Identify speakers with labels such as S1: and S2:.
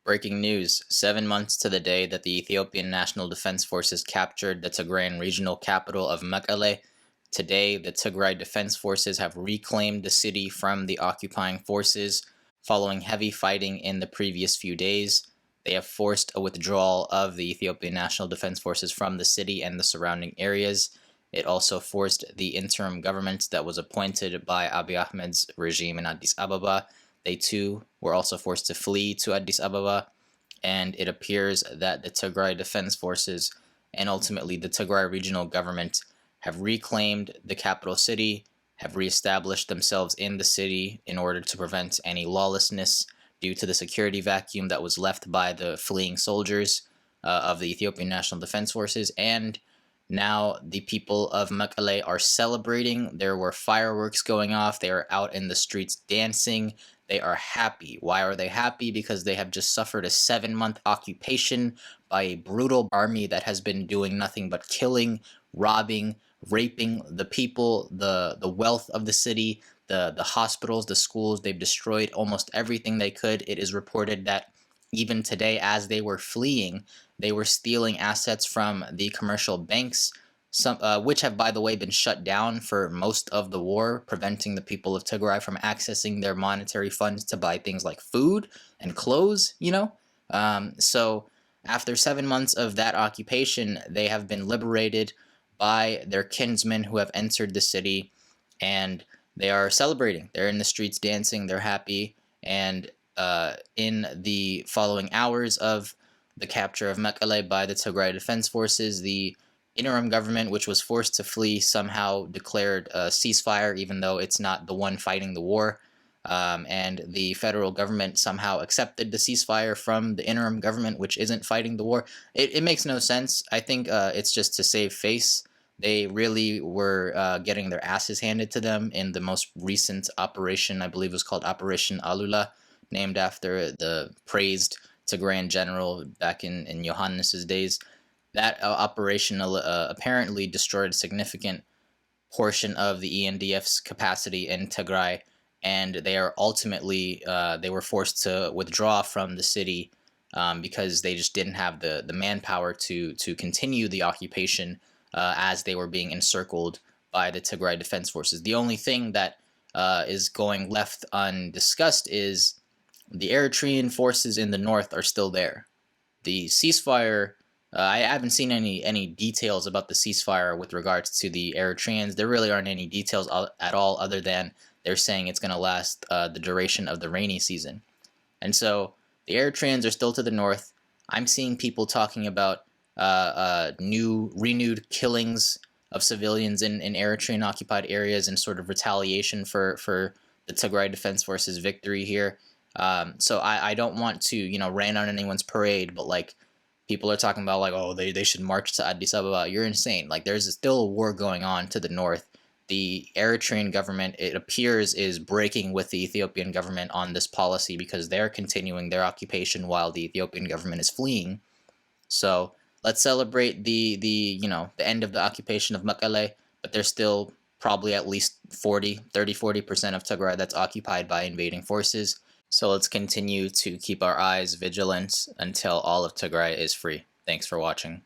S1: Breaking news, 7 months to the day that the Ethiopian National Defense Forces captured the Tigrayan regional capital of Mekelle. Today, the Tigray Defense Forces have reclaimed the city from the occupying forces following heavy fighting in the previous few days. They have forced a withdrawal of the Ethiopian National Defense Forces from the city and the surrounding areas. It also forced the interim government that was appointed by Abiy Ahmed's regime in Addis Ababa. They too were also forced to flee to Addis Ababa, and it appears that the Tigray Defense Forces and ultimately the Tigray regional government have reclaimed the capital city, have reestablished themselves in the city in order to prevent any lawlessness due to the security vacuum that was left by the fleeing soldiers of the Ethiopian National Defense Forces. And now the people of Mekelle are celebrating. There were fireworks going off. They are out in the streets dancing. They are happy. Why are they happy? Because they have just suffered a 7-month occupation by a brutal army that has been doing nothing but killing, robbing, raping the people, the wealth of the city, the hospitals, the schools. They've destroyed almost everything they could. It is reported that even today, as they were fleeing, they were stealing assets from the commercial banks, which have, by the way, been shut down for most of the war, preventing the people of Tigray from accessing their monetary funds to buy things like food and clothes. So after 7 months of that occupation, they have been liberated by their kinsmen who have entered the city, and they are celebrating. They're in the streets dancing. They're happy. And in the following hours of the capture of Mekelle by the Tigray Defense Forces, the interim government, which was forced to flee, somehow declared a ceasefire, even though it's not the one fighting the war. And the federal government somehow accepted the ceasefire from the interim government, which isn't fighting the war. It makes no sense. I think it's just to save face. They really were getting their asses handed to them in the most recent operation. I believe it was called Operation Alula, named after the praised Tigrayan general back in Johannes's days. That operation apparently destroyed a significant portion of the ENDF's capacity in Tigray, and they are ultimately they were forced to withdraw from the city because they just didn't have the manpower to continue the occupation as they were being encircled by the Tigray Defense Forces. The only thing that is going left undiscussed is the Eritrean forces in the north are still there. The ceasefire, I haven't seen any details about the ceasefire with regards to the Eritreans. There really aren't any details at all, other than they're saying it's going to last the duration of the rainy season. And so the Eritreans are still to the north. I'm seeing people talking about renewed killings of civilians in Eritrean occupied areas in sort of retaliation for the Tigray Defense Forces victory here. So I don't want to, rain on anyone's parade, but like people are talking about like, oh, they should march to Addis Ababa. You're insane. Like there's still a war going on to the north. The Eritrean government, it appears, is breaking with the Ethiopian government on this policy because they're continuing their occupation while the Ethiopian government is fleeing. So let's celebrate the end of the occupation of Mekelle, but there's still probably at least 40% of Tigray that's occupied by invading forces. So let's continue to keep our eyes vigilant until all of Tigray is free. Thanks for watching.